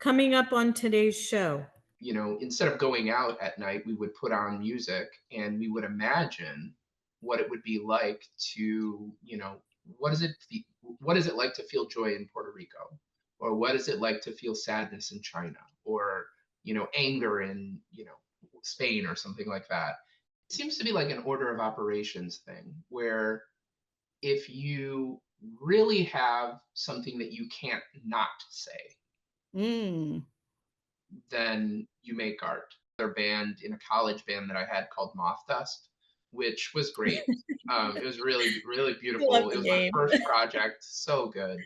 Coming up on today's show. Instead of going out at night, we would put on music and we would imagine what it would be like to, what is it like to feel joy in Puerto Rico? Or what is it like to feel sadness in China? Or, anger in, Spain or something like that. It seems to be like an order of operations thing where if you really have something that you can't not say, Mm. then you make art. Their band in a college band that I had called Moth Dust, which was great. It was really, really I love beautiful. It the was my name. first project. So good.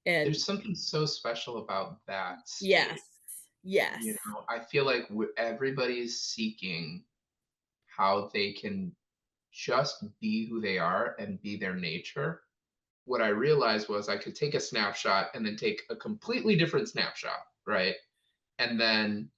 And There's something so special about that state. yes, yes. I feel like everybody's seeking how they can just be who they are and be their nature. What I realized was I could take a snapshot and then take a completely different snapshot, right? And then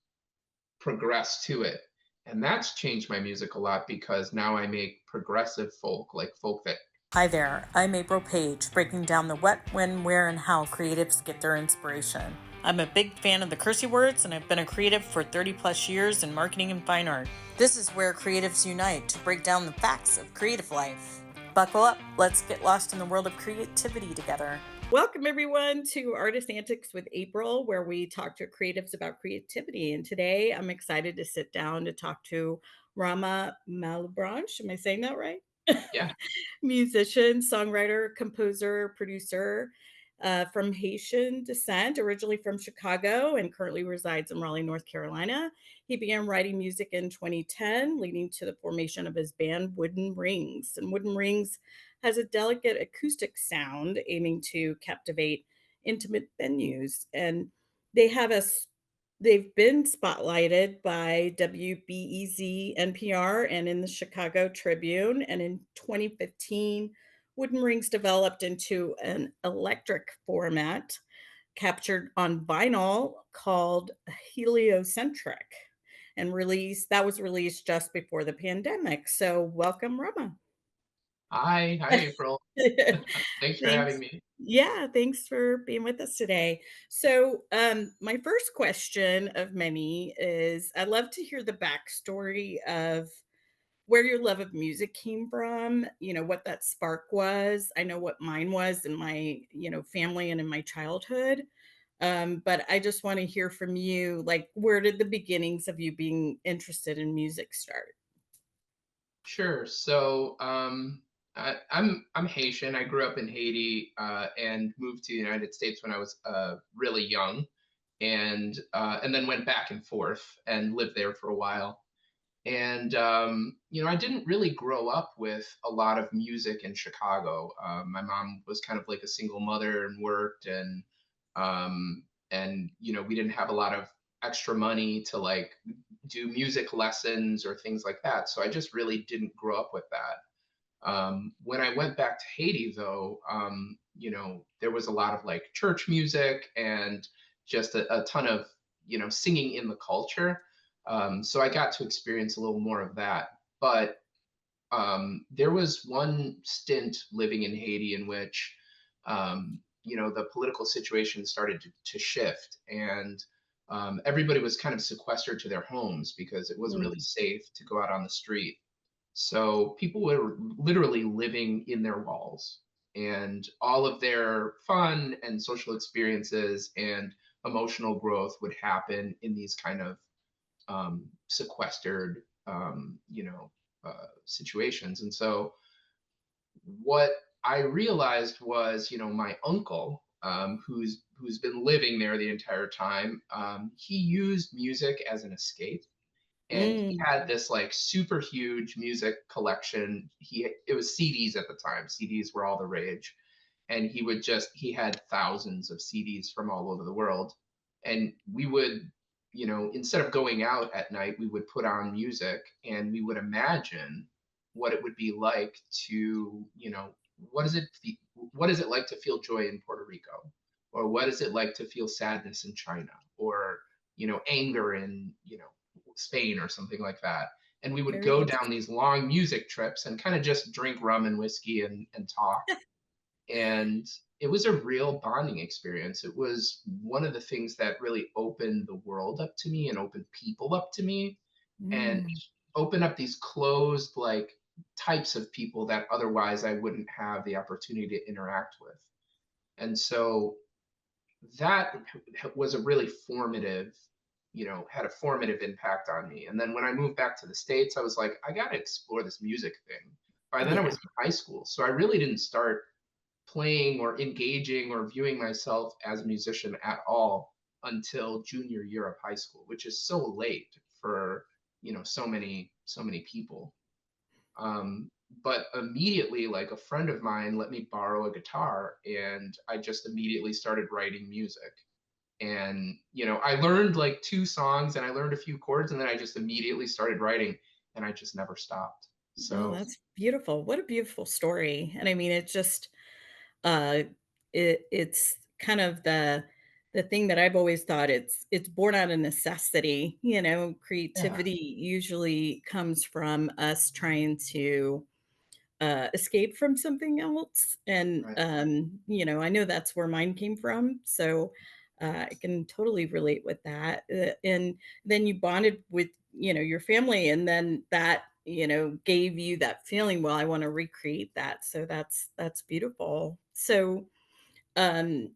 progress to it. And that's changed my music a lot because now I make progressive folk, like folk that. Hi there, I'm April Paige, breaking down the what, when, where, and how creatives get their inspiration. I'm a big fan of the cursey words, and I've been a creative for 30 plus years in marketing and fine art. This is where creatives unite to break down the facts of creative life. Buckle up, let's get lost in the world of creativity together. Welcome everyone to Artist Antics with April, where we talk to creatives about creativity. And today I'm excited to sit down to talk to Ramah Malebranche. Am I saying that right? Yeah. Musician, songwriter, composer, producer from Haitian descent, originally from Chicago and currently resides in Raleigh, North Carolina. He began writing music in 2010, leading to the formation of his band Wooden Rings. And Wooden Rings has a delicate acoustic sound aiming to captivate intimate venues. And they have a they've been spotlighted by WBEZ NPR and in the Chicago Tribune. And in 2015, Wooden Rings developed into an electric format captured on vinyl called Heliocentric and was released just before the pandemic. So welcome, Rama. Hi, April. Thanks for having Thanks. me. Yeah, thanks for being with us today. So, my first question of many is I'd love to hear the backstory of where your love of music came from, what that spark was. I know what mine was in my, family and in my childhood. But I just want to hear from you, like, where did the beginnings of you being interested in music start? Sure. So I'm Haitian. I grew up in Haiti and moved to the United States when I was really young, and then went back and forth and lived there for a while. And I didn't really grow up with a lot of music in Chicago. My mom was kind of like a single mother and worked, and we didn't have a lot of extra money to like do music lessons or things like that. So I just really didn't grow up with that. When I went back to Haiti, though, there was a lot of like church music and just a ton of singing in the culture. So I got to experience a little more of that. But there was one stint living in Haiti in which, the political situation started to shift, and everybody was kind of sequestered to their homes because it wasn't really Mm. safe to go out on the street. So people were literally living in their walls, and all of their fun and social experiences and emotional growth would happen in these kind of sequestered, situations. And so what I realized was, my uncle, who's been living there the entire time, he used music as an escape, and he Mm. had this like super huge music collection. It was CDs at the time. CDs were all the rage, and he had thousands of CDs from all over the world, and we would, instead of going out at night, we would put on music and we would imagine what it would be like to, what is it like to feel joy in Puerto Rico, or what is it like to feel sadness in China, or anger in Spain or something like that. And we would Very go down interesting. these long music trips and kind of just drink rum and whiskey and talk. And it was a real bonding experience. It was one of the things that really opened the world up to me and opened people up to me and Mm. opened up these closed like types of people that otherwise I wouldn't have the opportunity to interact with. And so that was a really formative, had a formative impact on me. And then when I moved back to the States, I was like, I got to explore this music thing. By then I Yeah. was in high school. So I really didn't start playing or engaging or viewing myself as a musician at all until junior year of high school, which is so late for, so many people. Um, but immediately, like a friend of mine let me borrow a guitar, and I just immediately started writing music. And I learned like two songs and I learned a few chords, and then I just immediately started writing, and I just never stopped. Oh, So that's beautiful. What a beautiful story. And I mean, it just uh it's kind of the thing that I've always thought it's born out of necessity. yeah, Creativity usually comes from us trying to escape from something else. And, right. I know that's where mine came from. So I can totally relate with that. And then you bonded with, your family, and then that, gave you that feeling, well, I want to recreate that. So that's beautiful. So um,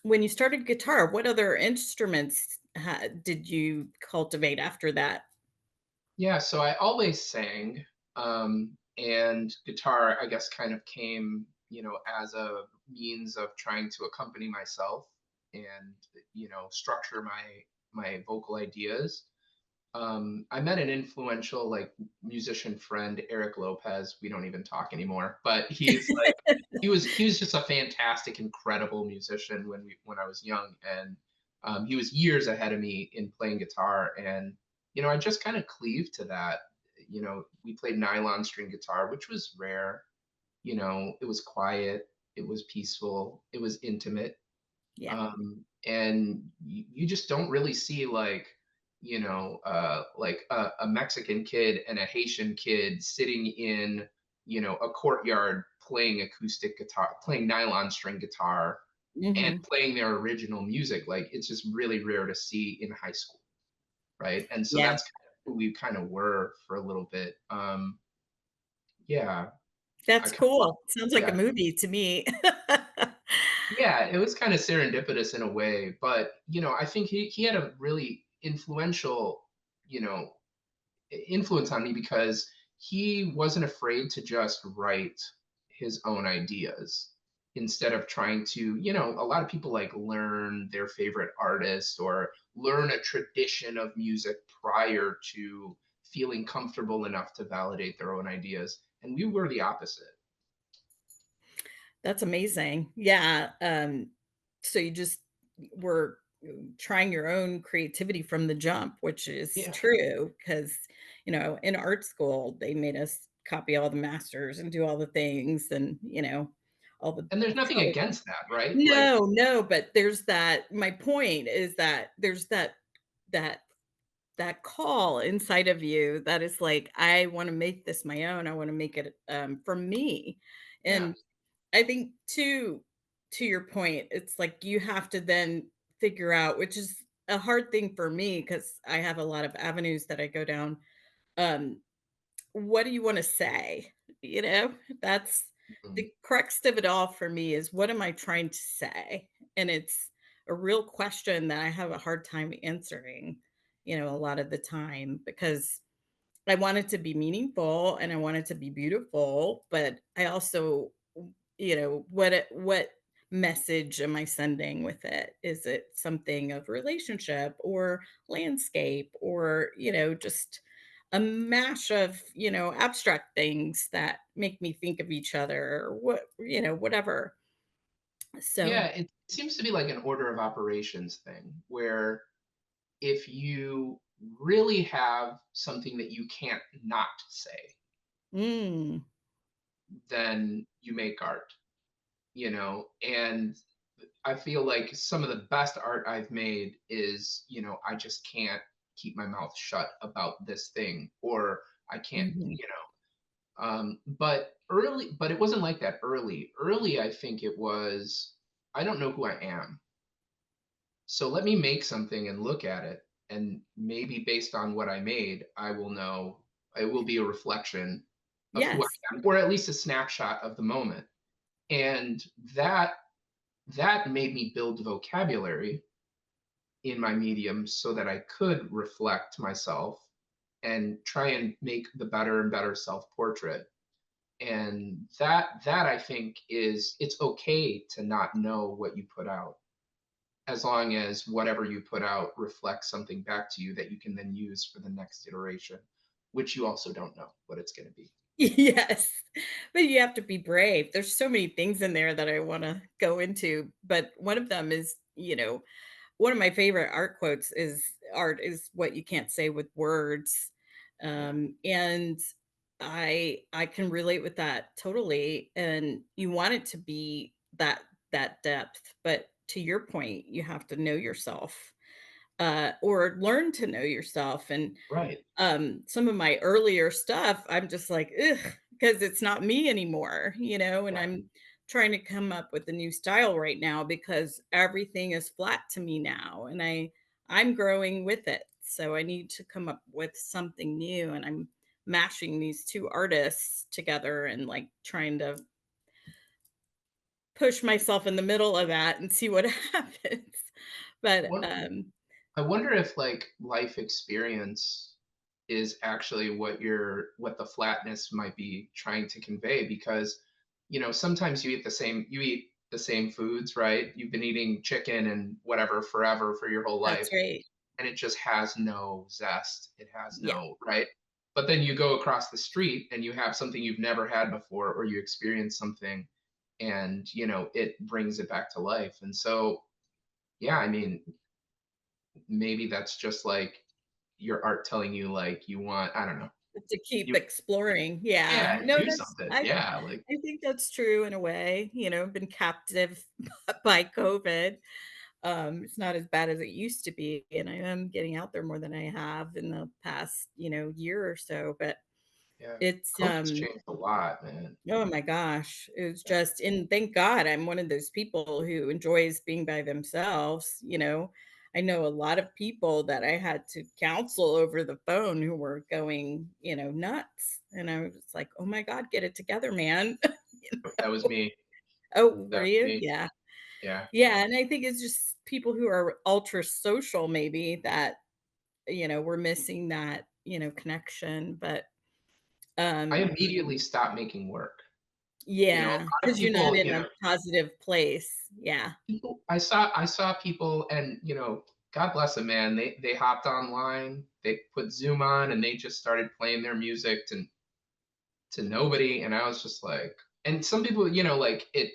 when you started guitar, what other instruments did you cultivate after that? Yeah, so I always sang, and guitar, I guess, kind of came, as a means of trying to accompany myself and, structure my vocal ideas. I met an influential like musician friend, Eric Lopez. We don't even talk anymore, but he was just a fantastic, incredible musician when I was young, and he was years ahead of me in playing guitar, and I just kind of cleaved to that. We played nylon string guitar, which was rare. It was quiet, it was peaceful, it was intimate, Yeah. and you just don't really see like a Mexican kid and a Haitian kid sitting in a courtyard playing acoustic guitar, playing nylon string guitar, and Hmm. playing their original music. Like it's just really rare to see in high school, right? And so Yeah. that's kind of who we kind of were for a little bit. Yeah, I That's kind of love. cool. Sounds like a Yeah, movie to me. yeah, it was kind of serendipitous in a way, but I think he had a really influential, you know, influence on me because he wasn't afraid to just write his own ideas instead of trying to, a lot of people like learn their favorite artist or learn a tradition of music prior to feeling comfortable enough to validate their own ideas. And we were the opposite. That's amazing. Yeah, so you just were trying your own creativity from the jump, which is Yeah. true because, in art school, they made us copy all the masters and do all the things and, all the And there's nothing so against that, right? Like, no, no, but there's that my point is that there's that that call inside of you that is like, "I wanna make this my own, I wanna make it, for me." yeah. And I think to your point, it's like you have to then figure out, which is a hard thing for me because I have a lot of avenues that I go down. Um, what do you want to say? That's Mhm. the crux of it all for me is what am I trying to say? And it's a real question that I have a hard time answering, a lot of the time because I want it to be meaningful and I want it to be beautiful, but I also, what message am I sending with it? Is it something of relationship or landscape or, just a mash of, abstract things that make me think of each other or whatever. So, Yeah, it seems to be like an order of operations thing where if you really have something that you can't not say, mm, then you make art, and I feel like some of the best art I've made is, I just can't keep my mouth shut about this thing, or I can't, mhm. But it wasn't like that early. Early, I think it was, I don't know who I am. So let me make something and look at it. And maybe based on what I made, I will know, it will be a reflection of who I Yes. am, or at least a snapshot of the moment. And that that made me build vocabulary in my medium so that I could reflect myself and try and make the better and better self portrait. And that I think is, it's okay to not know what you put out, as long as whatever you put out reflects something back to you that you can then use for the next iteration, which you also don't know what it's going to be. Yes, but you have to be brave. There's so many things in there that I wanna go into, but one of them is, one of my favorite art quotes is, "Art is what you can't say with words," Yeah. and I can relate with that totally, and you want it to be that depth, but to your point, you have to know yourself, or learn to know yourself, and Right. some of my earlier stuff, I'm just like, ugh, because it's not me anymore, and Right. I'm trying to come up with a new style right now because everything is flat to me now and I'm growing with it. So I need to come up with something new and I'm mashing these two artists together and like trying to push myself in the middle of that and see what happens. But One, I wonder if like life experience is actually what the flatness might be trying to convey, because sometimes you eat the same foods, right? You've been eating chicken and whatever forever for your whole that's life, right. and it just has no zest. It has Yeah. no, right? But then you go across the street and you have something you've never had before, or you experience something, and it brings it back to life. And so, yeah, I mean, maybe that's just like your art telling you, like, you want, I don't know, To keep you, exploring, yeah. yeah, No, do that's something, I yeah, like, I think that's true in a way, been captive by COVID. It's not as bad as it used to be, and I am getting out there more than I have in the past, year or so, but yeah, it's, COVID's changed a lot, man. oh my gosh, it was Yeah. just and thank God I'm one of those people who enjoys being by themselves. I know a lot of people that I had to counsel over the phone who were going, nuts, and I was like, "Oh my god, get it together, man." You That was know? me. Oh, That were was you? me. Yeah. Yeah. Yeah, and I think it's just people who are ultra social maybe that, we're missing that, connection, but, I um immediately stopped making work. A yeah, lot of because 'cause you're not people, in a positive place. Yeah. I saw people, and God bless them, man. They hopped online, they put Zoom on, and they just started playing their music to nobody. And I was just like, and some people, like it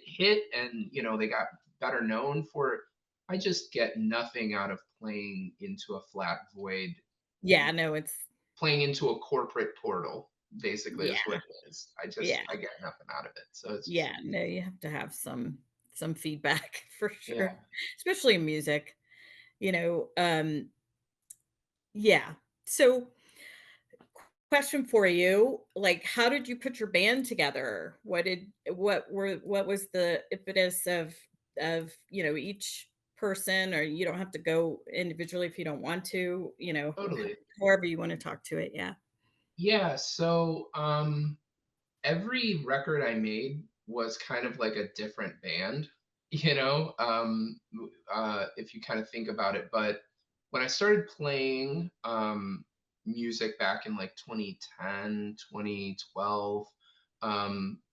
hit, and they got better known for it. I just get nothing out of playing into a flat void, Yeah, no, it's playing into a corporate portal, basically, yeah, is what it is. yeah, I get nothing out of it. So it's just, yeah, no, you have to have some feedback for yeah. sure, especially in music, you know, um, yeah. So, question for you, like, how did you put your band together? What was the impetus of each person, or you don't have to go individually if you don't want to, Totally. however you wanna talk to it, yeah. Yeah. So every record I made was kind of like a different band, if you kind of think about it. But when I started playing music back in like 2010, 2012,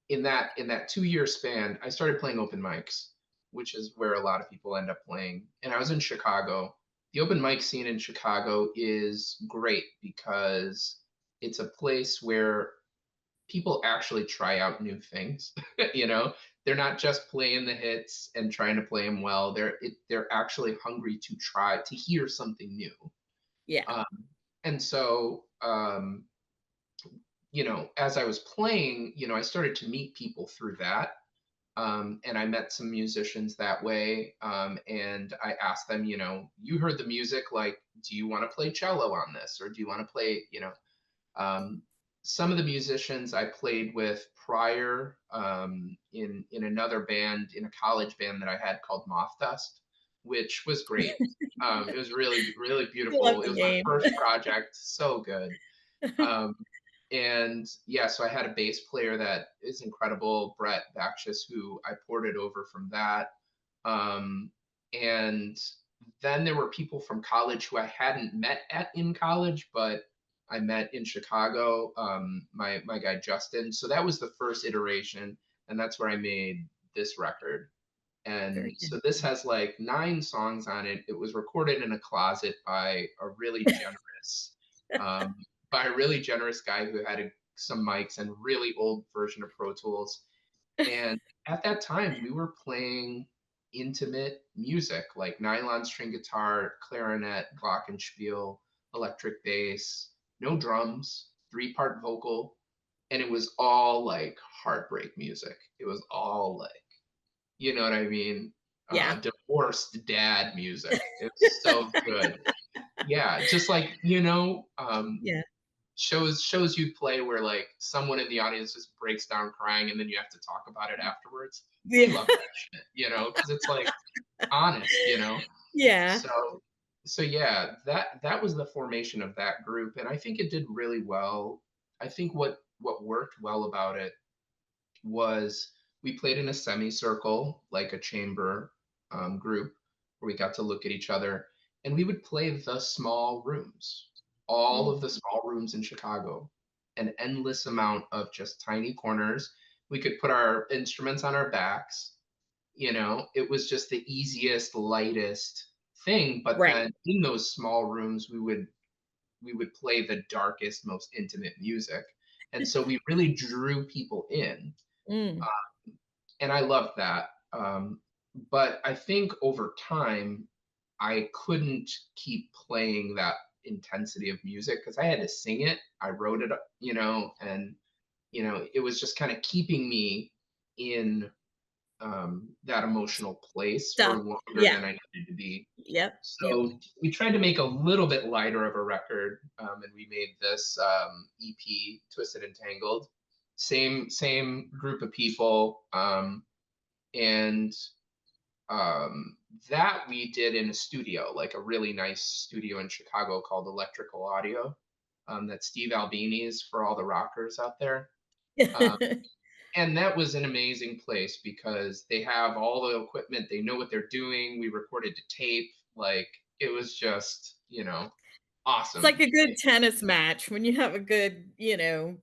in that 2 year span, I started playing open mics, which is where a lot of people end up playing. And I was in Chicago. The open mic scene in Chicago is great because it's a place where people actually try out new things. you know, they're not just playing the hits and trying to play them well. They're actually hungry to try to hear something new. Yeah. Um, and so, as I was playing, I started to meet people through that. And I met some musicians that way. And I asked them, you heard the music, like, do you want to play cello on this? Or do you want to play, um, some of the musicians I played with prior, in another band, in a college band that I had called Moth Dust, which was great. It was really, really I love beautiful. It the was my name. first project, so good. Um, and yeah, so I had a bass player that is incredible, Brett Bakshis, who I ported over from that. Um, and then there were people from college who I hadn't met at in college, but I met in Chicago. My guy Justin. So that was the first iteration, and that's where I made this record. And Very so this has like 9 songs on it. It was recorded in a closet um, by a really generous guy who had some mics and really old version of Pro Tools. good. And at that time, we were playing intimate music like nylon string guitar, clarinet, glockenspiel, electric bass, no drums, 3-part vocal, and it was all like heartbreak music. It was all like, you know what I mean? Yeah. Divorced dad music. It's so good. Yeah, just like, Yeah. shows you play where like someone in the audience just breaks down crying and then you have to talk about it afterwards. We Yeah. love that shit, because it's like honest. Yeah. So yeah, that was the formation of that group, and I think it did really well. I think what worked well about it was we played in a semicircle, like a chamber group, where we got to look at each other, and we would play the small rooms, all Mm, of the small rooms in Chicago, an endless amount of just tiny corners. We could put our instruments on our backs. It was just the easiest, lightest thing. But right. then in those small rooms, we would play the darkest, most intimate music, and so we really drew people in, Mm, and I love that. But I think over time, I couldn't keep playing that intensity of music because I had to sing it. I wrote it, and it was just kind of keeping me in that emotional place for stuff. longer Yeah. than I needed to be. Yep. Yep. So we tried to make a little bit lighter of a record, and we made this EP, Twisted and Tangled. Same group of people, and um, that we did in a studio, like a really nice studio in Chicago called Electrical Audio. That Steve Albini's for all the rockers out there. Um, and that was an amazing place because they have all the equipment, they know what they're doing. We recorded to tape, like it was just, It's like awesome. a good tennis match when you have a good,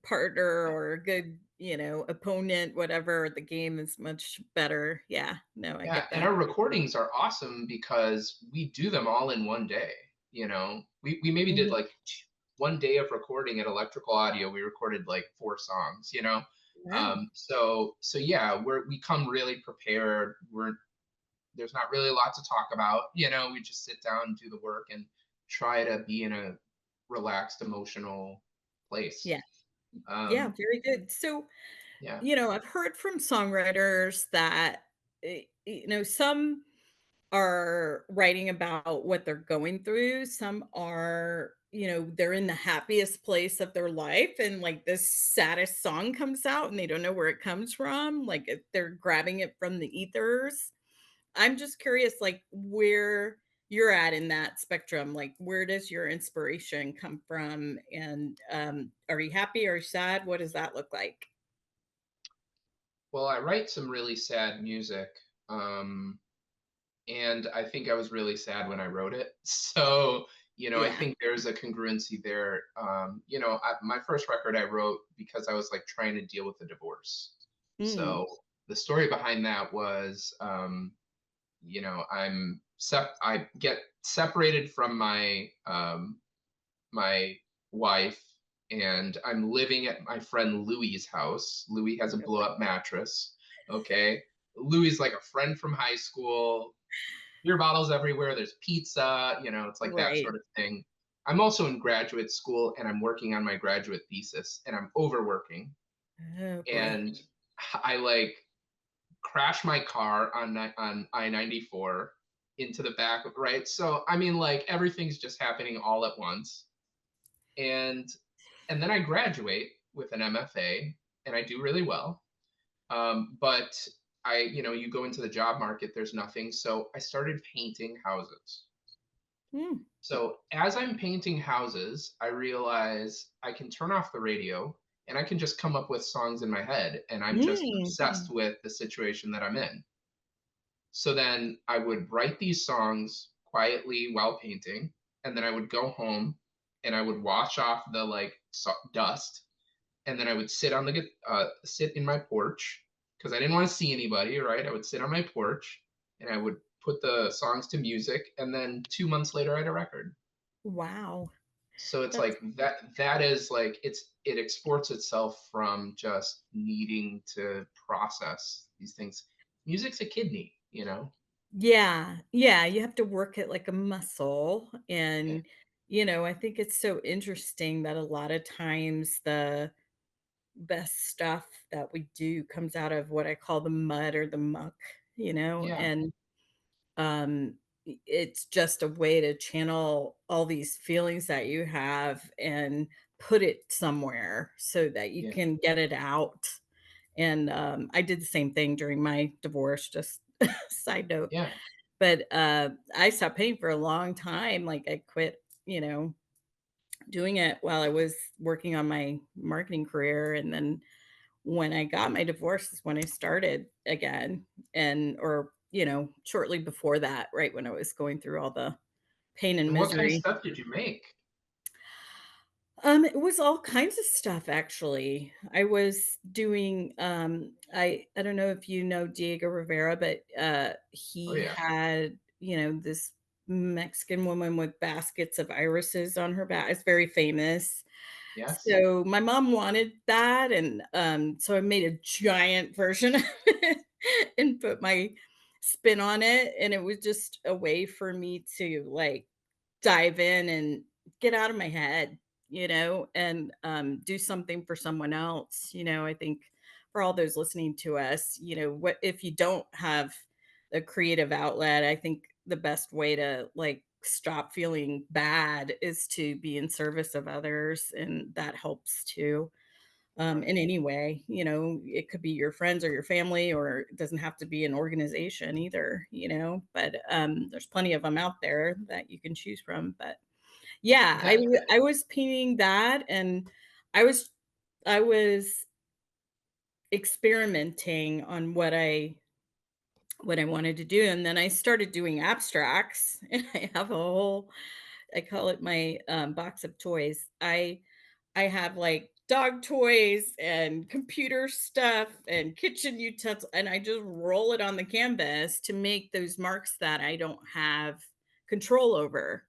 partner or a good, opponent, whatever, the game is much better. Yeah. No, I Yeah, get and that. our recordings are awesome because we do them all in one day. We maybe did Mhm. like one day of recording at Electrical Audio. We recorded like 4 songs. Wow. So yeah, we come really prepared. There's not really a lot to talk about. We just sit down and do the work and try to be in a relaxed emotional place. Yeah. Yeah, Um, very good. So, yeah. I've heard from songwriters that, some are writing about what they're going through. Some are, they're in the happiest place of their life and like this saddest song comes out and they don't know where it comes from. Like they're grabbing it from the ethers. I'm just curious, like, where you're at in that spectrum. Like, where does your inspiration come from? And are you happy or sad? What does that look like? Well, I write some really sad music. Um, and I think I was really sad when I wrote it. So, I Yeah. think there's a congruency there. My first record I wrote because I was like trying to deal with a divorce. Mm. So the story behind that was, I get separated from my wife, and I'm living at my friend Louie's house. Louie has a blow up mattress. Okay. Louie's like a friend from high school, beer bottles everywhere. There's pizza, it's like that Right. sort of thing. I'm also in graduate school and I'm working on my graduate thesis and I'm overworking. Oh boy. And I like crash my car on I-94 into the back, right? So, I mean, like everything's just happening all at once. And and then I graduate with an MFA, and I do really well. But you go into the job market, there's nothing. So I started painting houses. Mm. So as I'm painting houses, I realize I can turn off the radio and I can just come up with songs in my head, and I'm just Mm. obsessed with the situation that I'm in. So then I would write these songs quietly while painting, and then I would go home and I would wash off the dust, and then I would sit in my porch because I didn't want to see anybody. Right, I would sit on my porch and I would put the songs to music, and then 2 months later, I had a record. Wow. So it's That's like that is like it exports itself from just needing to process these things. Music's a kidney. Yeah, yeah, you have to work it like a muscle, Yeah. and, I think it's so interesting that a lot of times the best stuff that we do comes out of what I call the mud or the muck, Yeah. and, it's just a way to channel all these feelings that you have and put it somewhere so that you Yeah. can get it out, and, I did the same thing during my divorce, just side note. Yeah. But, I stopped painting for a long time, like, I quit, doing it while I was working on my marketing career, and then when I got my divorce is when I started again, and or, shortly before that, right when I was going through all the pain and And what kind of misery. stuff did you make? It was all kinds of stuff actually. I was doing I don't know if you know Diego Rivera, but Oh he yeah. had, this Mexican woman with baskets of irises on her back. It's very famous. Yes. So my mom wanted that, and so I made a giant version of it and put my spin on it, and it was just a way for me to like dive in and get out of my head, and do something for someone else. I think for all those listening to us, what if you don't have a creative outlet? I think the best way to like stop feeling bad is to be in service of others, and that helps too. In Right. any way, it could be your friends or your family, or it doesn't have to be an organization either, but there's plenty of them out there that you can choose from. But yeah, That I was painting that, and I was I was experimenting on what I wanted to do, and then I started doing abstracts, and I have a whole I call it my, box of toys. I have, like, dog toys and computer stuff and kitchen utensils, and I just roll it on the canvas to make those marks that I don't have control over,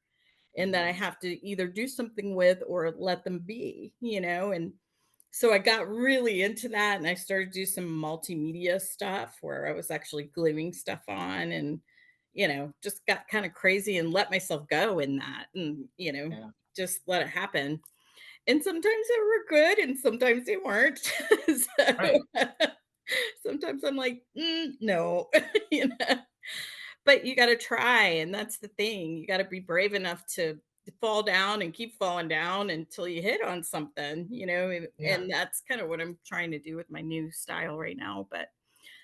and that I Mhm. have to either do something with or let them be, and so I got really into that, and I started to do some multimedia stuff where I was actually gluing stuff on, and, just got kinda crazy and let myself go in that, and, Yeah. just let it happen. And sometimes they were good and sometimes they weren't. So, Right. sometimes I'm like, no," you know? But you gotta try, and that's the thing. You gotta be brave enough to fall down and keep falling down until you hit on something, Yeah. and that's kinda what I'm trying to do with my new style right now, but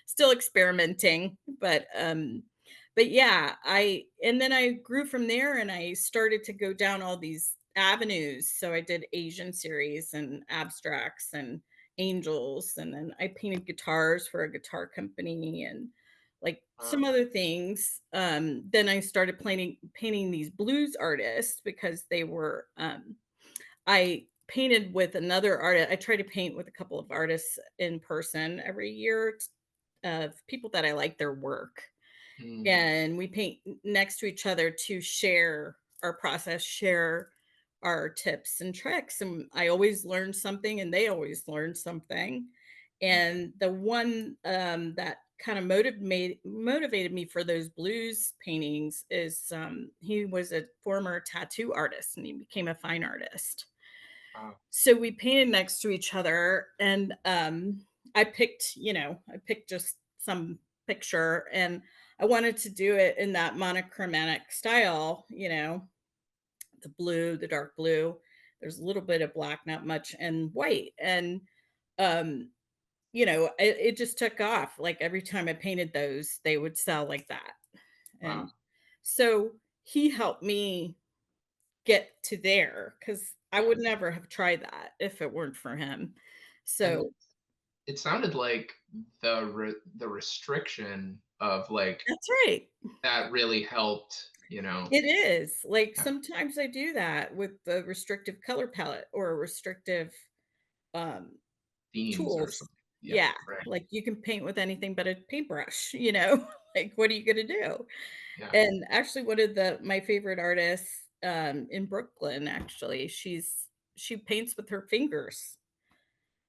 still experimenting. But yeah, I and then I grew from there, and I started to go down all these avenues. So I did Asian series and abstracts and angels, and then I painted guitars for a guitar company and like some Wow. other things. Then I started painting these blues artists because they were I painted with another artist. I try to paint with a couple of artists in person every year, of people that I like their work. Mm. And we paint next to each other to share our process, share our tips and tricks. And I always learn something, and they always learn something. Yeah. And the one that kind of motivated me for those blues paintings is he was a former tattoo artist and he became a fine artist. Wow. So we painted next to each other, and I picked just some picture, and I wanted to do it in that monochromatic style, the blue, the dark blue, There's a little bit of black, not much, and white. And um, it just took off. Like every time I painted those, they would sell like that. Wow. And so he helped me get to there because I Yeah. would never have tried that if it weren't for him. And So it sounded like the restriction of like that's right. that really helped, you know. It is. Like Yeah, sometimes I do that with the restrictive color palette or restrictive um themes or tools. something. Yeah, Yeah. right. Like you can paint with anything but a paintbrush, like what are you gonna do? Yeah. And actually one of the my favorite artists in Brooklyn, actually, she paints with her fingers.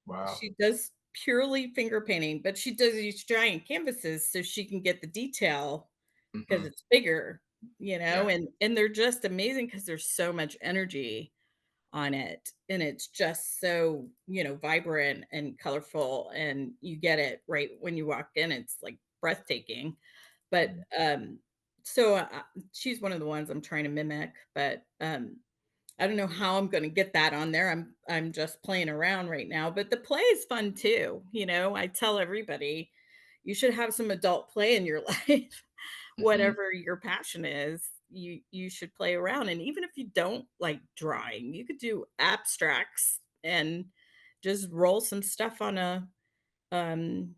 Wow. She does purely finger painting, but she does these giant canvases so she can get the detail because Hmm. it's bigger, Yeah. and they're just amazing because there's so much energy on it, and it's just so, vibrant and colorful, and you get it right when you walk in, it's, like, breathtaking, but, Mm. so, she's one of the ones I'm trying to mimic, but, I don't know how I'm gonna get that on there. I'm just playing around right now, but the play is fun too, I tell everybody, "You should have some adult play in your life." Mhm. Whatever your passion is, you should play around, and even if you don't like drawing, you could do abstracts and just roll some stuff on um,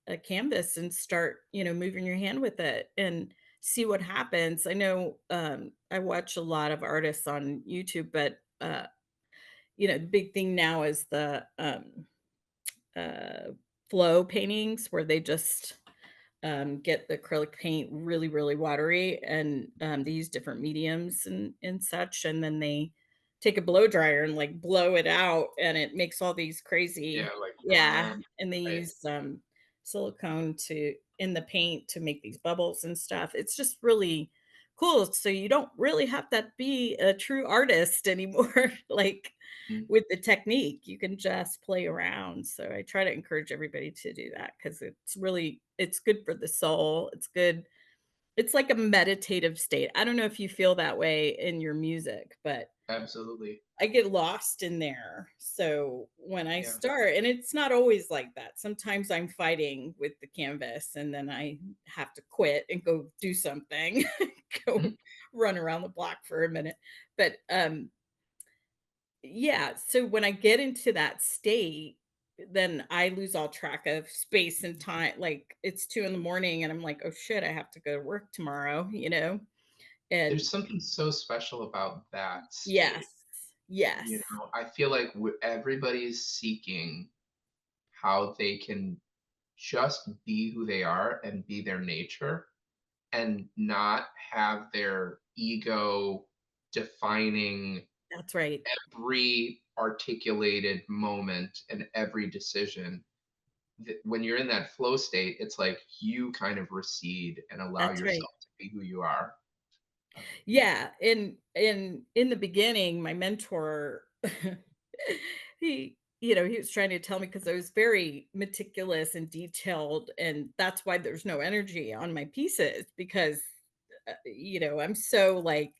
a canvas and start, moving your hand with it and see what happens. I know, I watch a lot of artists on YouTube, but, the big thing now is the, uh, flow paintings where they just get the acrylic paint really, really watery, and they use different mediums and such, and then they take a blow dryer and like blow it out, and it makes all these Yeah, crazy, like, yeah, and they right. use silicone to in the paint to make these bubbles and stuff. It's just really cool. So you don't really have to be a true artist anymore, like Mm, with the technique, you can just play around. So I try to encourage everybody to do that because it's good for the soul. It's good. It's like a meditative state. I don't know if you feel that way in your music, but absolutely. I get lost in there. So when I Yeah. start, and it's not always like that. Sometimes I'm fighting with the canvas and then I have to quit and go do something, go Mhm. run around the block for a minute. But yeah, so when I get into that state, then I lose all track of space and time. Like it's 2 in the morning and I'm like, "Oh shit, I have to go to work tomorrow," you know? And There's something so special about that yes. state. You Yes. know, I feel like everybody's seeking how they can just be who they are and be their nature and not have their ego defining That's right. every articulated moment and every decision. When you're in that flow state, it's like you kind of recede and allow That's right. yourself to be who you are. Yeah, in the beginning, my mentor, he was trying to tell me because I was very meticulous and detailed, and that's why there's no energy on my pieces because, I'm so, like,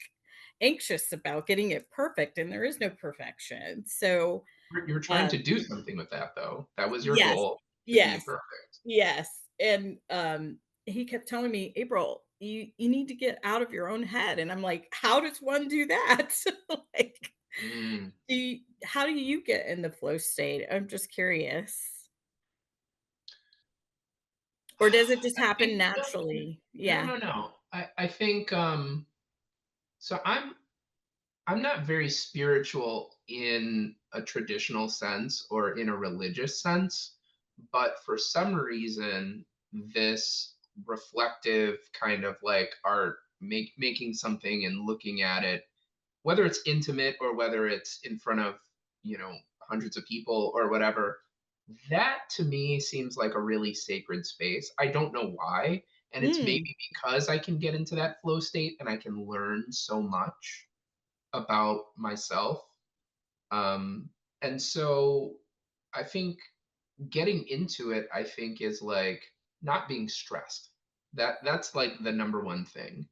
anxious about getting it perfect, and there is no perfection. So, You're trying to um do something with that, though. That was your yes, goal, to be yes. perfect. Yes, and, he kept telling me, "April, you need to get out of your own head," and I'm like, "How does one do that?" Like, Mm. how do you get in the flow state? I'm just curious. Or does it just I happen think no, naturally? no, Yeah. no, no. I think so I'm not very spiritual in a traditional sense or in a religious sense, but for some reason, this reflective kind of like art, making something and looking at it, whether it's intimate or whether it's in front of, you know, hundreds of people or whatever, that to me seems like a really sacred space. I don't know why. And it's Mm, maybe because I can get into that flow state and I can learn so much about myself. Um, and so I think getting into it, I think, is like not being stressed. That's like the number one thing.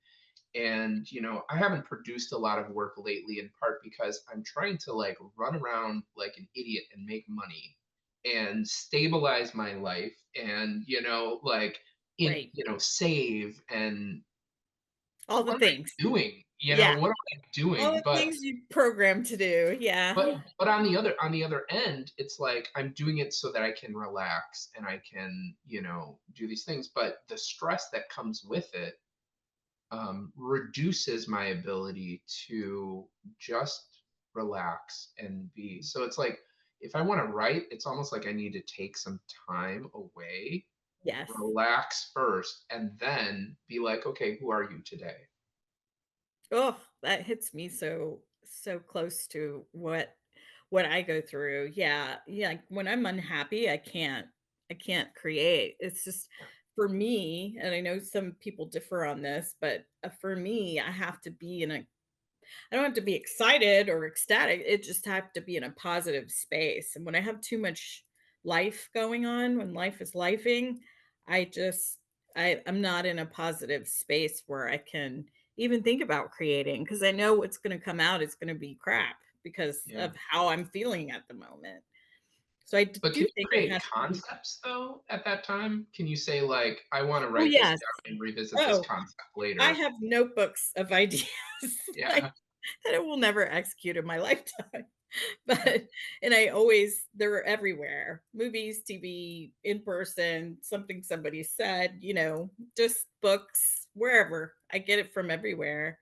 And, I haven't produced a lot of work lately in part because I'm trying to like run around like an idiot and make money and stabilize my life and, like Right. save and All the what am I things. doing? Yeah. What am I All doing? the things you programmed to do. Yeah. But on the other end, it's like I'm doing it so that I can relax and I can, do these things. But the stress that comes with it reduces my ability to just relax and be. So it's like if I want to write, it's almost like I need to take some time away, Yes. relax first, and then be like, okay, who are you today? Oh, that hits me so close to what I go through. Yeah. Yeah, like, when I'm unhappy, I can't create. It's just for me, and I know some people differ on this, but, for me, I don't have to be excited or ecstatic. It just have to be in a positive space. And when I have too much life going on, when life is lifing, I just I'm not in a positive space where I can even think about creating because I know what's going to come out is going to be crap because Yeah. of how I'm feeling at the moment. So I But can do you think it create has to be. concepts though at that time? Can you say like, I want to Oh write this yes. down and revisit this Oh, concept I later? have notebooks of ideas like Yeah. that I will never execute in my lifetime. Yeah. But and I always they're everywhere. Movies, TV, in person, something somebody said, just books, wherever. I get it from everywhere.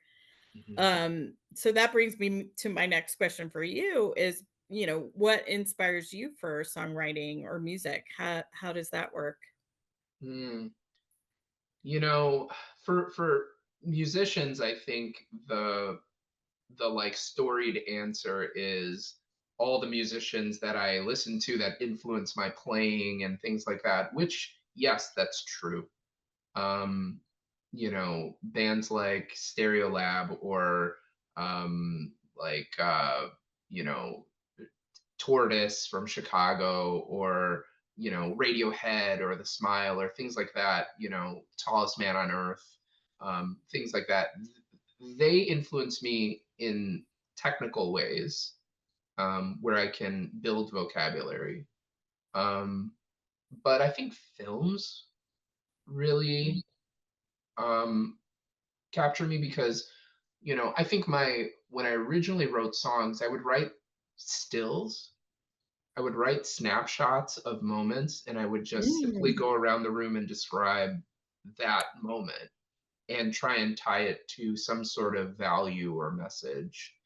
Mhm. So that brings me to my next question for you is, what inspires you for songwriting or music? How does that work? Mm. You know, for musicians, I think the like storied answer is all the musicians that I listen to that influence my playing and things like that, which yes, that's true. Um, bands like Stereolab or you know, Tortoise from Chicago or Radiohead or The Smile or things like that, Tallest Man on Earth, things like that. They influence me in technical ways where I can build vocabulary. Um, but I think films Mm, really um, capture me because I think my when I originally wrote songs, I would write stills. I would write snapshots of moments and I would just simply mm, go around the room and describe that moment and try and tie it to some sort of value or message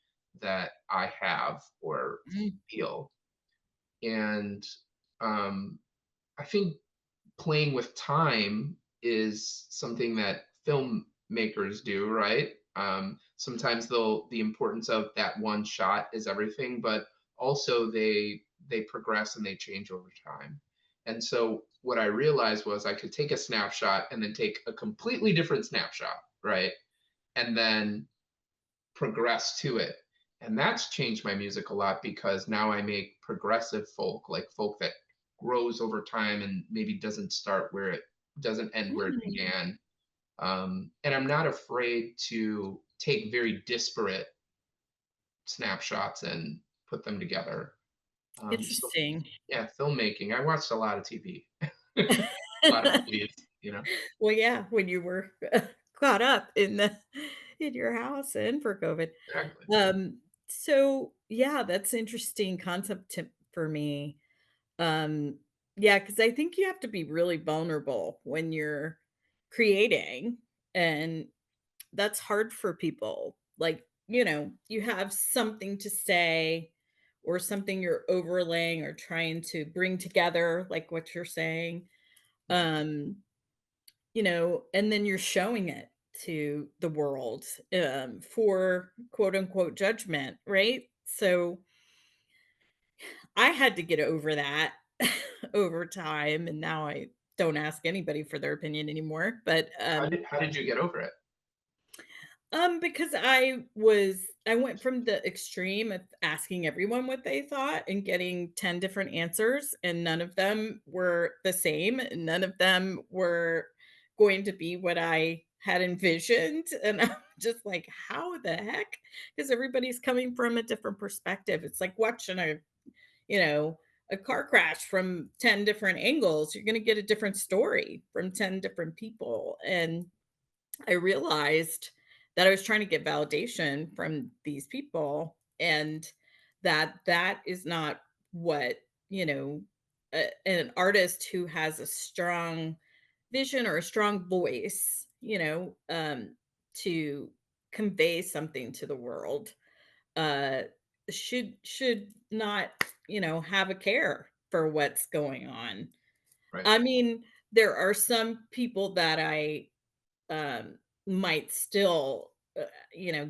that I have or mm. feel. And um, I think playing with time is something that filmmakers do, right? Sometimes the importance of that one shot is everything, but also they progress and they change over time. And so what I realized was I could take a snapshot and then take a completely different snapshot, right? And then progress to it. And that's changed my music a lot because now I make progressive folk, like folk that grows over time and maybe doesn't end where it Mm. began. And I'm not afraid to take very disparate snapshots and put them together. So Interesting. yeah, filmmaking. I watched a lot of TV, a lot of movies. Well, yeah, when you were caught up in your house and for COVID. Exactly. So yeah, that's interesting concept for me. Um, yeah, because I think you have to be really vulnerable when you're creating, and that's hard for people. Like, you have something to say or something you're overlaying or trying to bring together, like what you're saying. Yeah. Um, and then you're showing it to the world, for quote unquote judgment, right? So I had to get over that over time, and now I don't ask anybody for their opinion anymore. But How did you get over it? because I went from the extreme of asking everyone what they thought and getting 10 different answers, and none of them were the same, and none of them were going to be what I had envisioned, and I'm just like, "How the heck?" Because everybody's coming from a different perspective. It's like watching you know, a car crash from 10 different angles. You're gonna get a different story from 10 different people, and I realized that I was trying to get validation from these people and that that is not what, you know, an artist who has a strong vision or a strong voice, to convey something to the world, uh, should not, have a care for what's going on. Right. I mean, there are some people that I might still,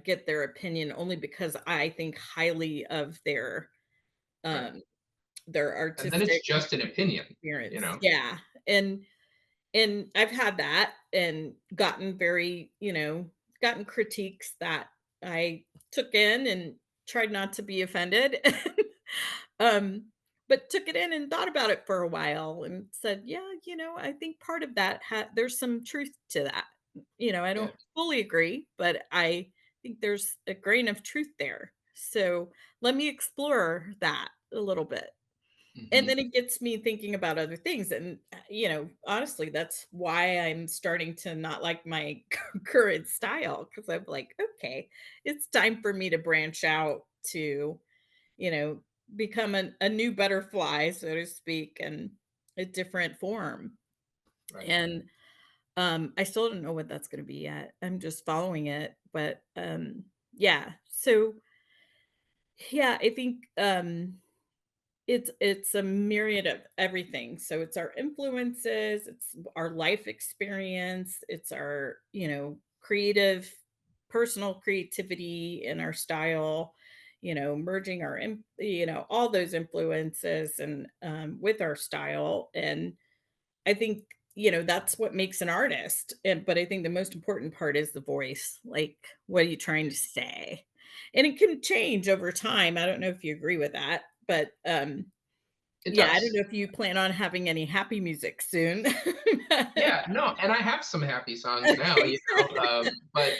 get their opinion only because I think highly of Right. um, their And then it's artistic just an opinion, you experience. know? Yeah, and I've had that and gotten critiques that I took in and tried not to be offended. Um, but took it in and thought about it for a while and said, "Yeah, I think part of that there's some truth to that." I Yeah. don't fully agree, but I think there's a grain of truth there. So, let me explore that a little bit. And Mhm. then it gets me thinking about other things, and, honestly, that's why I'm starting to not like my current style because 'cause I'm like, "Okay, it's time for me to branch out to, you know, become a new butterfly, so to speak, and a different form." Right. And, I still don't know what that's gonna be yet. I'm just following it, but, yeah. So, yeah, I think, it's a myriad of everything. So it's our influences, it's our life experience, it's our, creative personal creativity and our style, merging all those influences and with our style. And I think, that's what makes an artist. But I think the most important part is the voice. Like, what are you trying to say? And it can change over time. I don't know if you agree with that, but It yeah, I don't does. know if you plan on having any happy music soon. Yeah, no, and I have some happy songs now, Okay. but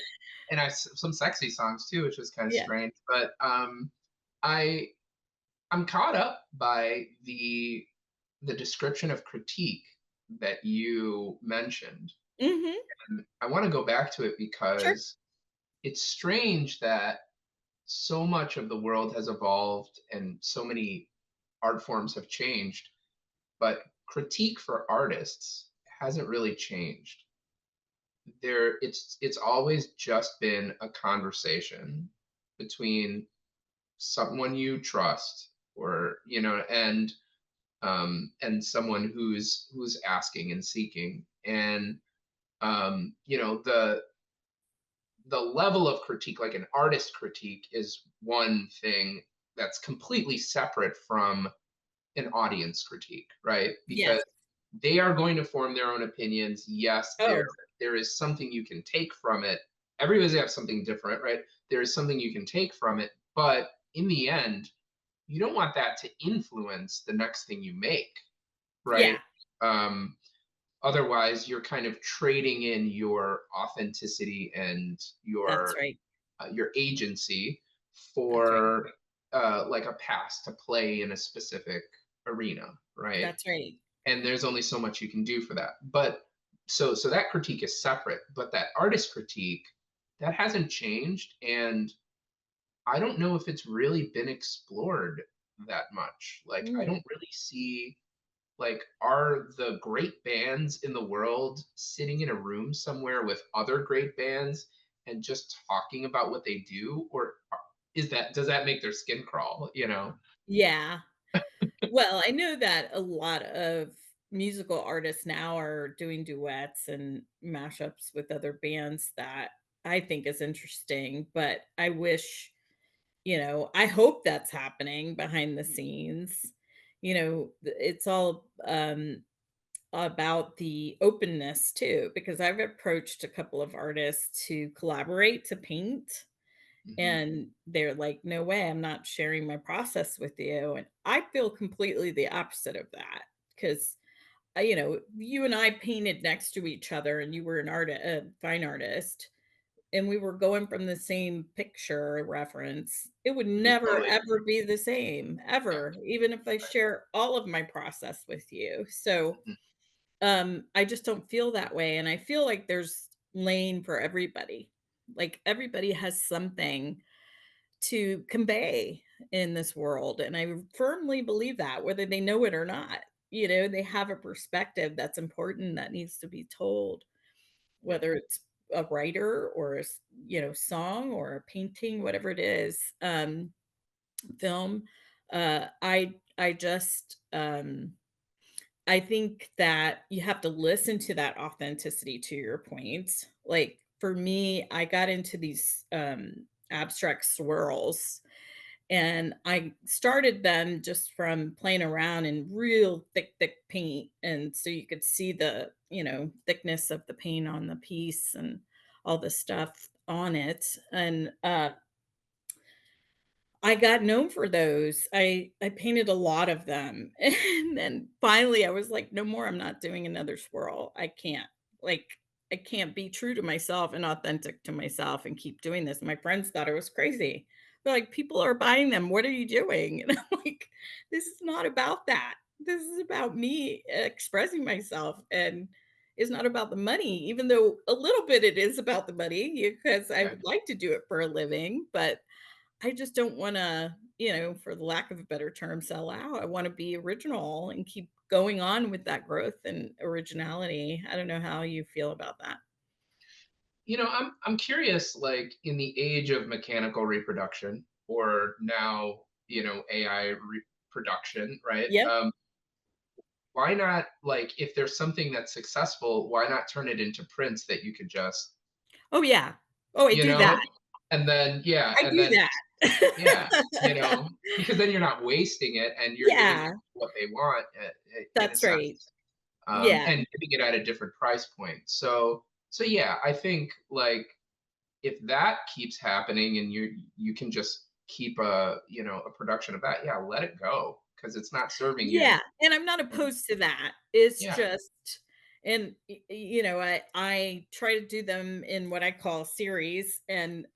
and some sexy songs too, which is kind of Yeah. strange. But I I'm caught up by the description of critique that you mentioned. Mhm. And I want to go back to it Sure. because it's strange that so much of the world has evolved and so many art forms have changed, but critique for artists hasn't really changed. It's always just been a conversation between someone you trust, or and someone who's asking and seeking. And the level of critique, like an artist critique, is one thing that's completely separate from an audience critique, right? Yes. Because they are going to form their own opinions. Yes, there Oh, there is something you can take from it. Everybody's have something different, right? There is something you can take from it, but in the end, you don't want that to influence the next thing you make, right? yeah, Um, Otherwise, you're kind of trading in your authenticity and that's right. your agency That's right. for like a pass to play in a specific arena, right? That's right. And there's only so much you can do for that. But so that critique is separate, but that artist critique, that hasn't changed, and I don't know if it's really been explored that much. Like, I Mm. don't really see, like, are the great bands in the world sitting in a room somewhere with other great bands and just talking about what they do, or does that make their skin crawl, you know? Yeah. Well, I know that a lot of musical artists now are doing duets and mashups with other bands that I think is interesting, but I wish, I hope that's happening behind the scenes. It's all about the openness too, because I've approached a couple of artists to collaborate to paint, Hmm. and they're like, "No way, I'm not sharing my process with you." And I feel completely the opposite of that because you and I painted next to each other and you were a fine artist and we were going from the same picture reference, it would It'd be never totally ever different. be the same, Yeah. ever, even if I Right. share all of my process with you. So, Mhm. I just don't feel that way, and I feel like there's lane for everybody. Like, everybody has something to convey in this world, and I firmly believe that, whether they know it or not. They have a perspective that's important that needs to be told, Yeah. whether it's a writer or song or a painting, whatever it is, film. I just, I think that you have to listen to that authenticity to your point. Like, for me, I got into these, abstract swirls, and I started them just from playing around in real thick, thick paint, and so you could see the, thickness of the paint on the piece and all the stuff on it, and, I got known for those. I painted a lot of them, and then finally I was like, "No more, I'm not doing another swirl. I can't." Like, I can't be true to myself and authentic to myself and keep doing this. My friends thought I was crazy. They're like, "People are buying them. What are you doing?" And I'm like, "This is not about that. This is about me expressing myself, and it's not about the money, even though a little bit it is about the money because I Right. would like to do it for a living, but I just don't wanna, for the lack of a better term, sell out. I wanna be original and keep going on with that growth and originality. I don't know how you feel about that. I'm curious, like in the age of mechanical reproduction, or now, AI reproduction, right? Yep. Why not, like, if there's something that's successful, why not turn it into prints that you could just, Oh, yeah. Oh, I you do that. know, and then yeah, I and do then yeah, that. because then you're not wasting it and you're giving Yeah, people what they want, in a that's right. sense, Yeah. and giving it at a different price point. So yeah, I think, like, if that keeps happening and you can just keep a production of that, yeah, let it go because it's not serving you. Yeah, and I'm not opposed to that. It's Yeah. just and I try to do them in what I call series, and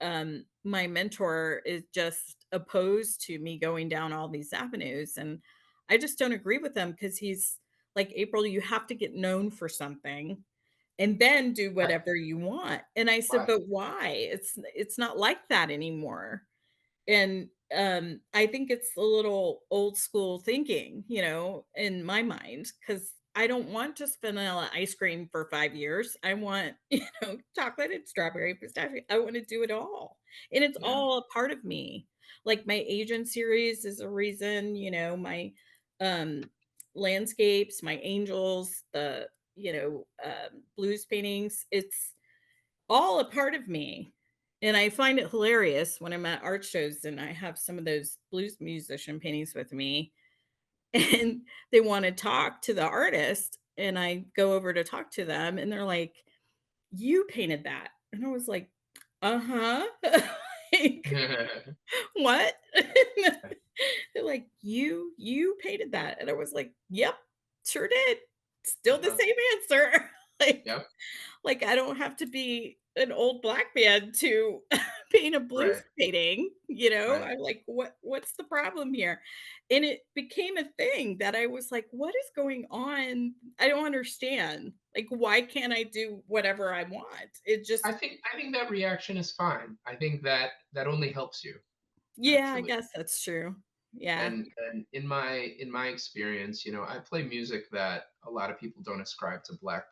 my mentor is just opposed to me going down all these avenues, and I just don't agree with him because he's like, April, you have to get known for something and then do Right. whatever you want. And I said, Right. but why? It's not like that anymore. And, I think it's a little old school thinking, in my mind, because I don't want just vanilla ice cream for 5 years. I want, chocolate and strawberry, pistachio. I wanna do it all, and it's Yeah. all a part of me. Like, my Asian series is a reason, my, um, landscapes, my angels, the, blues paintings. It's all a part of me. And I find it hilarious when I'm at art shows and I have some of those blues musician paintings with me and they want to talk to the artist. And I go over to talk to them and they're like, "You painted that." And I was like, "Uh huh." Like, what? They're like, "You painted that." And I was like, "Yep, sure did. Still the Uh-huh. same answer." Like, Yep. I don't have to be an old black man to paint a blues Right. painting, Right. I'm like, what's the problem here?" And it became a thing that I was like, "What is going on? I don't understand. Like, why can't I do whatever I want?" It just I think that reaction is fine. I think that that only helps you, Yeah, I actually. guess that's true. Yeah. And in my experience, I play music that a lot of people don't ascribe to black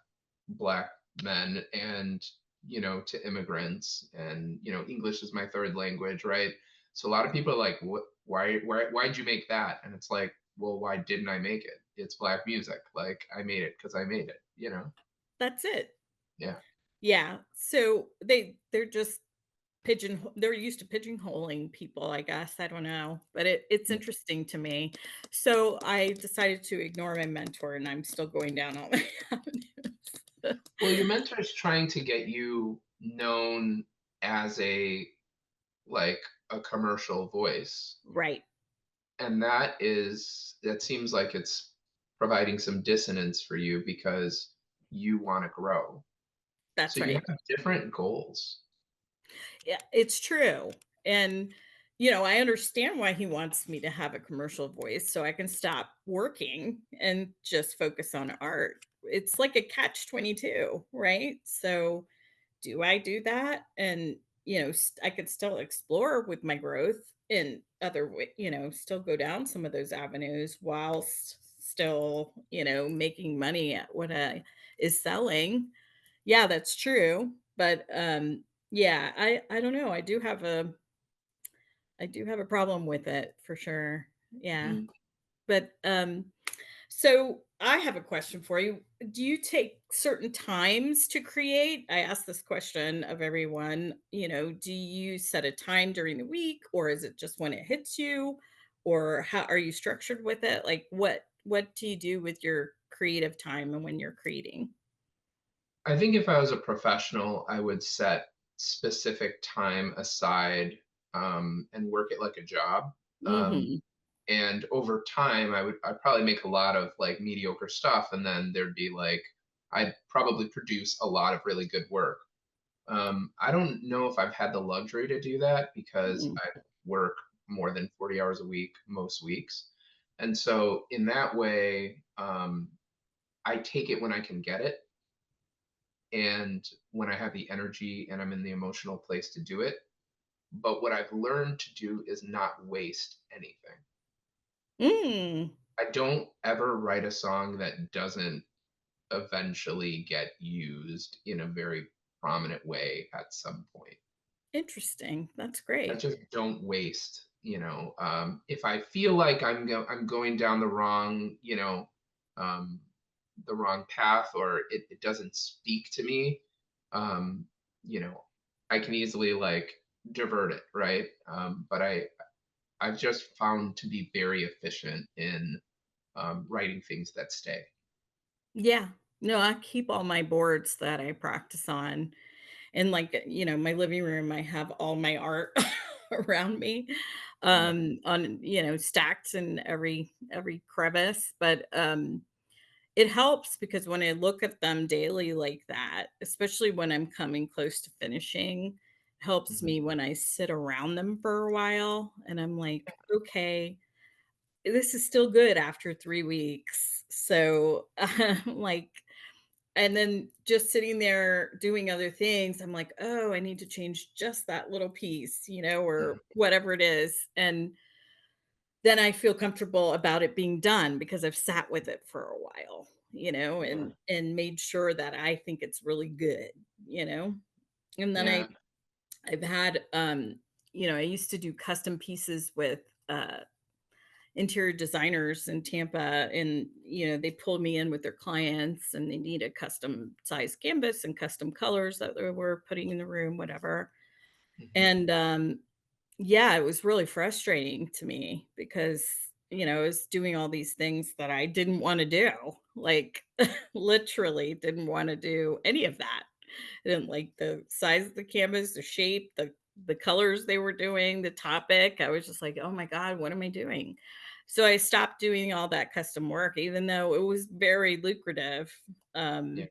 men, and to immigrants, and English is my third language, right? So a lot of people are like, what, why'd you make that? And it's like, well, why didn't I make it? It's black music. Like, I made it because I made it. That's it. Yeah. Yeah. So they're just they're used to pigeonholing people, I guess. I don't know. But it's Yeah. interesting to me. So I decided to ignore my mentor and I'm still going down all my avenues. Well, your mentor is trying to get you known as a, like, a commercial voice, Right. and that seems like it's providing some dissonance for you because you want to grow. That's So you right. have different goals. Yeah, it's true. And, I understand why he wants me to have a commercial voice so I can stop working and just focus on art. It's like a catch 22, right? So, do I do that? And, I could still explore with my growth in other way, still go down some of those avenues whilst still, making money at what I is selling. Yeah, that's true. But yeah, I don't know. I do have a problem with it for sure. Yeah. Mm. But so I have a question for you. Do you take certain times to create? I ask this question of everyone. Do you set a time during the week, or is it just when it hits you? Or how are you structured with it? Like what do you do with your creative time and when you're creating? I think if I was a professional, I would set specific time aside and work it like a job. Um, Mhm. and over time, I'd probably make a lot of like mediocre stuff, and then there'd be like I'd probably produce a lot of really good work. I don't know if I've had the luxury to do that because Mm. I work more than 40 hours a week most weeks. And so in that way, I take it when I can get it and when I have the energy and I'm in the emotional place to do it. But what I've learned to do is not waste anything. Mm. I don't ever write a song that doesn't eventually get used in a very prominent way at some point. Interesting. That's I great. just don't waste, if I feel like I'm going down um, the wrong path or it doesn't speak to me, um, you know, I can easily like divert it, right? But I've just found to be very efficient in writing things that stay. Yeah. No, I keep all my boards that I practice on. And like, my living room, I have all my art around me, Yeah. on, stacked in every crevice. But it helps because when I look at them daily like that, especially when I'm coming close to finishing, helps Mhm. me when I sit around them for a while and I'm like, okay, this is still good after 3 weeks. So like, and then just sitting there doing other things, I'm like, "Oh, I need to change just that little piece," Mhm. or whatever it is, and then I feel comfortable about it being done because I've sat with it for a while, Yeah. and made sure that I think it's really good, you know? And then Yeah. I've had, I used to do custom pieces with, interior designers in Tampa and they pulled me in with their clients and they need a custom size canvas and custom colors that they were putting in the room whatever. Mhm. And yeah, it was really frustrating to me because I was doing all these things that I didn't want to do, like literally didn't want to do any of that. I didn't like the size of the canvas, the shape, the colors they were doing, the topic. I was just like, "Oh my god, what am I doing?" So I stopped doing all that custom work even though it was very lucrative. Yeah.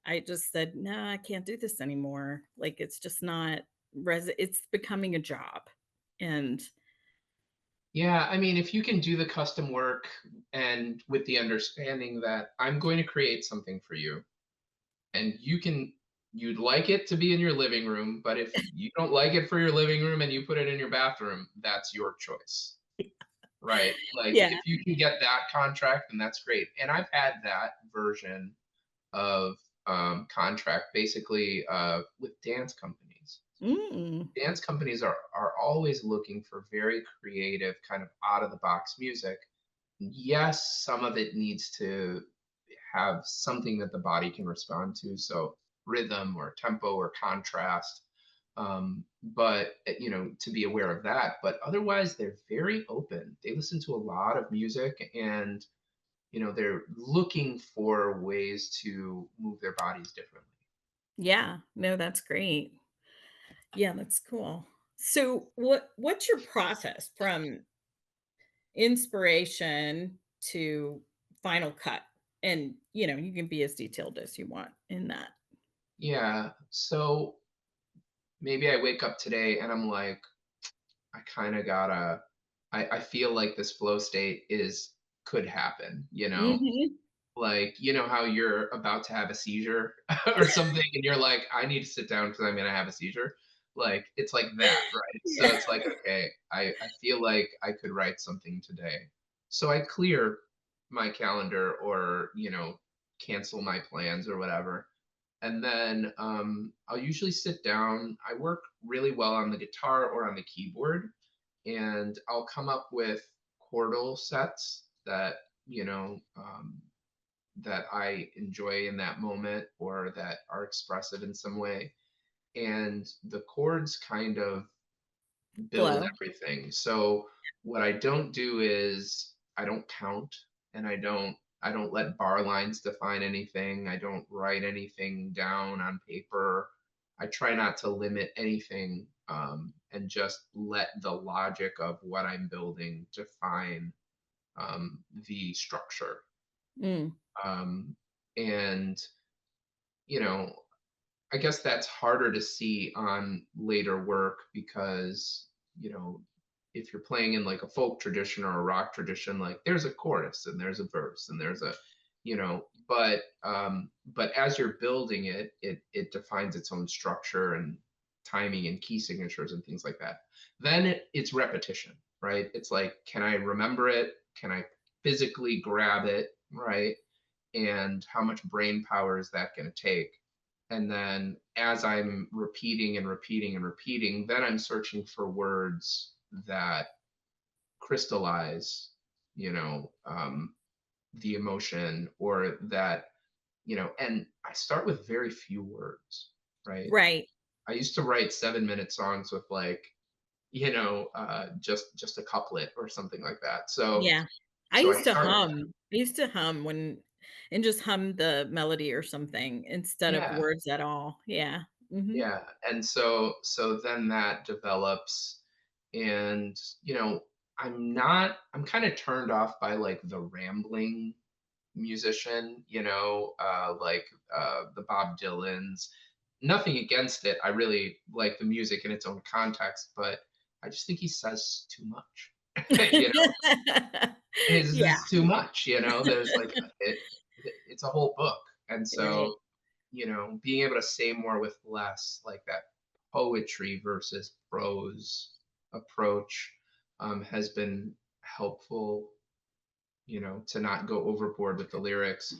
I just said, "No, I can't do this anymore." Like it's just not it's becoming a job. And Yeah, I mean, if you can do the custom work and with the understanding that I'm going to create something for you and you'd like it to be in your living room, but if you don't like it for your living room and you put it in your bathroom, that's your choice, right? Like yeah. if you can get that contract, then that's great. And I've had that version of contract basically with dance companies. Mm, Dance companies are always looking for very creative, kind of out of the box music. Yes, some of it needs to have something that the body can respond to, so rhythm or tempo or contrast. But to be aware of that. But otherwise, they're very open. They listen to a lot of music, and they're looking for ways to move their bodies differently. yeah. No, that's great. Yeah, that's cool. So what's your process from inspiration to final cut. And, you can be as detailed as you want in that. Yeah. So maybe I wake up today and I'm like, I kind of gotta, I feel like this flow state could happen, Mhm. like, how you're about to have a seizure or something, and you're like, I need to sit down because I'm going to have a seizure. Like, it's like that, right? So Yeah. it's like, okay, I feel like I could write something today. So I clear my calendar or, cancel my plans or whatever. And then I'll usually sit down. I work really well on the guitar or on the keyboard, and I'll come up with chordal sets that I enjoy in that moment or that are expressive in some way. And the chords kind of build Flow. everything. So what I don't do is I don't count, and I don't let bar lines define anything. I don't write anything down on paper. I try not to limit anything, and just let the logic of what I'm building define the structure. Mm. Um, and you know, I guess that's harder to see on later work because, if you're playing in like a folk tradition or a rock tradition, like there's a chorus and there's a verse and there's a, but as you're building it, it defines its own structure and timing and key signatures and things like that. Then it's repetition, right? It's like, can I remember it? Can I physically grab it, right? And how much brain power is that going to take? And then as I'm repeating and repeating and repeating, then I'm searching for words that crystallize, you know, um, the emotion or that, and I start with very few words, right? Right. I used to write 7-minute songs with like, just a couplet or something like that. So, Yeah. I so I used to start with, hum. I used to hum and just hum the melody or something instead of yeah, words at all. Yeah. Mhm. yeah. And so then that develops, and I'm kind of turned off by like the rambling musician, like the Bob Dylans. Nothing against it. I really like the music in its own context, but I just think he says too much. you know, Yeah. is too much, there's like it's a whole book. And Right. so, being able to say more with less, like that poetry versus prose approach, has been helpful, to not go overboard with the lyrics.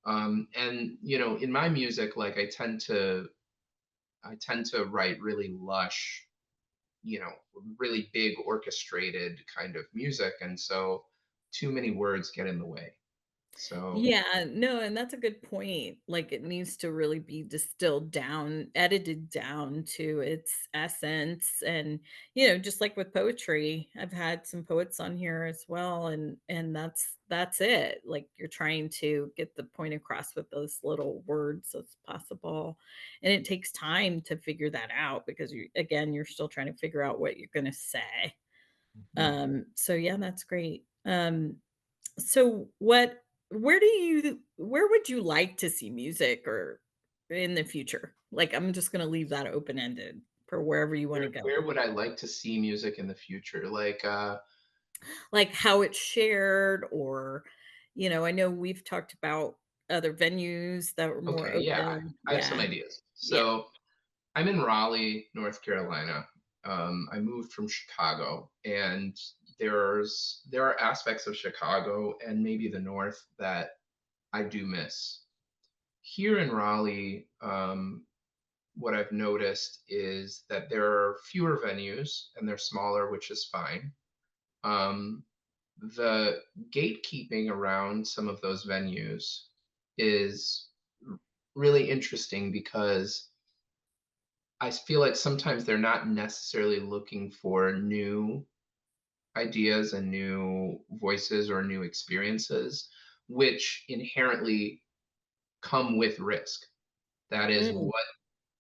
And in my music, like I tend to write really lush, really big orchestrated kind of music, and so too many words get in the way. So Yeah, no, and that's a good point. Like it needs to really be distilled down, edited down to its essence. And, just like with poetry, I've had some poets on here as well. And that's it. Like you're trying to get the point across with those little words as possible. And it takes time to figure that out because you're still trying to figure out what you're gonna say. mhm. So yeah, that's great. So where would you like to see music or in the future? Like, I'm just gonna leave that open-ended for wherever you wanna go. Where would I like to see music in the future? Like, Like, how it's shared or, I know we've talked about other venues that were more okay, yeah, open. I have some Yeah, ideas. yeah. So I'm in Raleigh, North Carolina. I moved from Chicago, and there are aspects of Chicago and maybe the North that I do miss. Here in Raleigh, what I've noticed is that there are fewer venues and they're smaller, which is fine. Um, the gatekeeping around some of those venues is really interesting because I feel like sometimes they're not necessarily looking for new ideas and new voices or new experiences, which inherently come with risk. That is Mm, what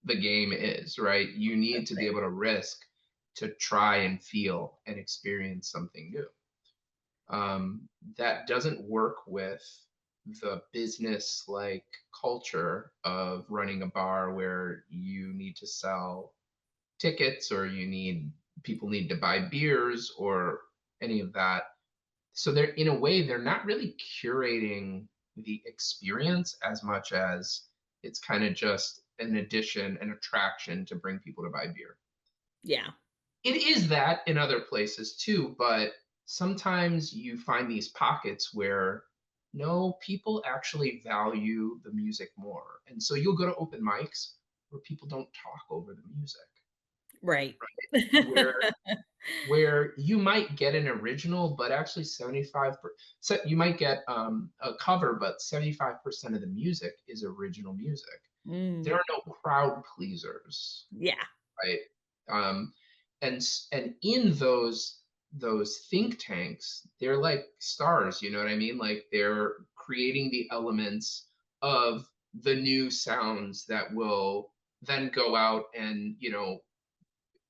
the game is, right? You need that's to be it. able to risk to try and feel and experience something new. That doesn't work with the business like culture of running a bar where you need to sell tickets or people need to buy beers or any of that. So they're in a way they're not really curating the experience as much as it's kind of just an addition, an attraction to bring people to buy beer. Yeah. It is that in other places too, but sometimes you find these pockets where no, people actually value the music more. And so you'll go to open mics where people don't talk over the music, Right. where you might get an original, but actually 75%, you might get a cover, but 75% of the music is original music. There Mm. are no crowd pleasers, Yeah. right? Um, and in those think tanks, they're like stars, you know what I mean? Like they're creating the elements of the new sounds that will then go out and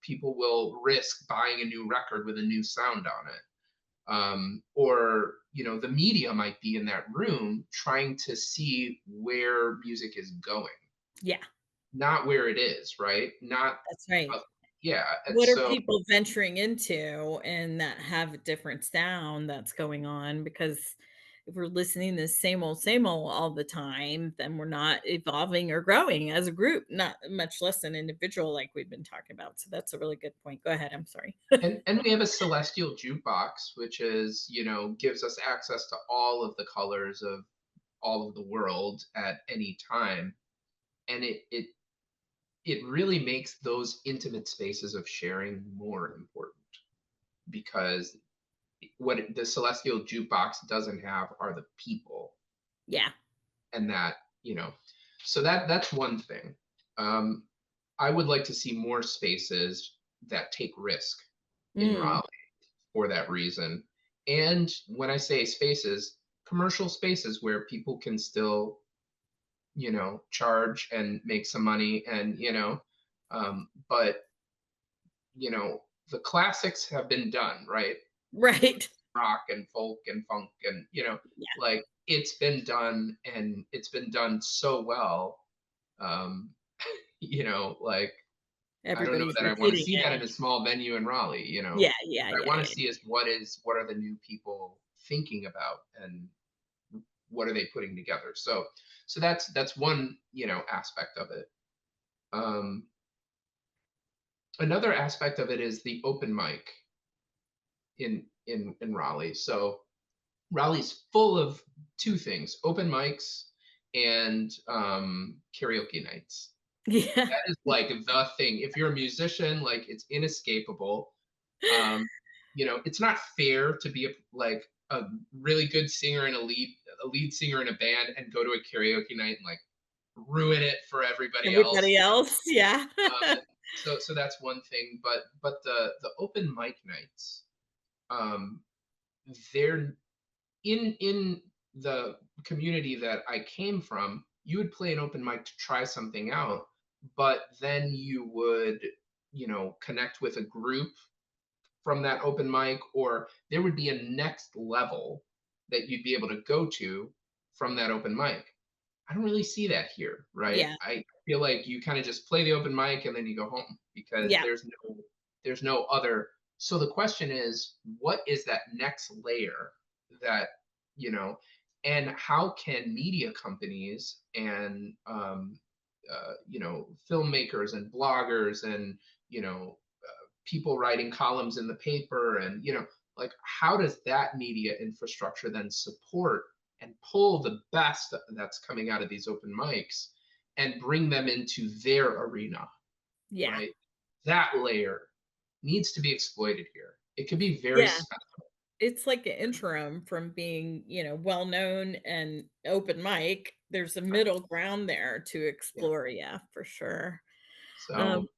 people will risk buying a new record with a new sound on it. Or the media might be in that room trying to see where music is going, Yeah. not where it is, right? Not That's right. uh, yeah. And What are so people venturing into and that have a different sound that's going on? Because if we're listening to the same old all the time, then we're not evolving or growing as a group, not much less an individual like we've been talking about. So that's a really good point. Go ahead. I'm sorry. and we have a celestial jukebox, which is gives us access to all of the colors of all of the world at any time, and it really makes those intimate spaces of sharing more important, because the celestial jukebox doesn't have are the people, Yeah. and that so that's one thing. um, I would like to see more spaces that take risk in Mm. Raleigh for that reason. And when I say spaces, commercial spaces where people can still charge and make some money, and but the classics have been done, right? Blues, Right. rock and folk and funk, and Yeah. like it's been done, and it's been done so well. um like I don't know Everybody's that I want to repeating see that it. in a small venue in Raleigh. Yeah. What Yeah. I Yeah. want to Yeah. see is what are the new people thinking about, and what are they putting together. So that's one aspect of it. um Another aspect of it is the open mic in Raleigh. So Raleigh's full of two things: open mics and karaoke nights. Yeah. That is like the thing. If you're a musician, like it's inescapable. Um, it's not fair to be like a really good singer and a lead singer in a band and go to a karaoke night and like ruin it for everybody else. Everybody else. Yeah. So that's one thing. But the open mic nights, um, they're in the community that I came from. You would play an open mic to try something out, but then you would connect with a group from that open mic, or there would be a next level that you'd be able to go to from that open mic. I don't really see that here, right? Yeah. I feel like you kind of just play the open mic and then you go home, because Yeah. there's no other. So the question is, what is that next layer that you know, and how can media companies and filmmakers and bloggers and people writing columns in the paper, and like how does that media infrastructure then support and pull the best that's coming out of these open mics and bring them into their arena, Yeah. right? That layer needs to be exploited here. It could be very Yeah. special. It's like an interim from being, well known and open mic. There's a middle ground there to Yeah. explore. Yeah, for sure. Um,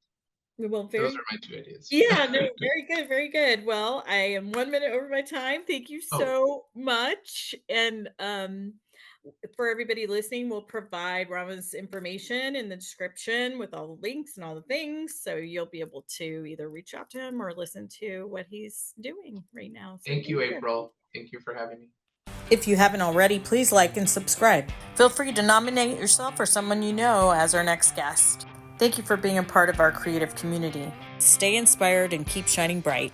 So well, those very are my two ideas. yeah, no, very good, very good. Well, I am 1 minute over my time. Thank you Oh, so much. And for everybody listening, we'll provide Rama's information in the description with all the links and all the things. So you'll be able to either reach out to him or listen to what he's doing right now. So thank you, thank you. April. Thank you for having me. If you haven't already, please like and subscribe. Feel free to nominate yourself or someone you know as our next guest. Thank you for being a part of our creative community. Stay inspired and keep shining bright.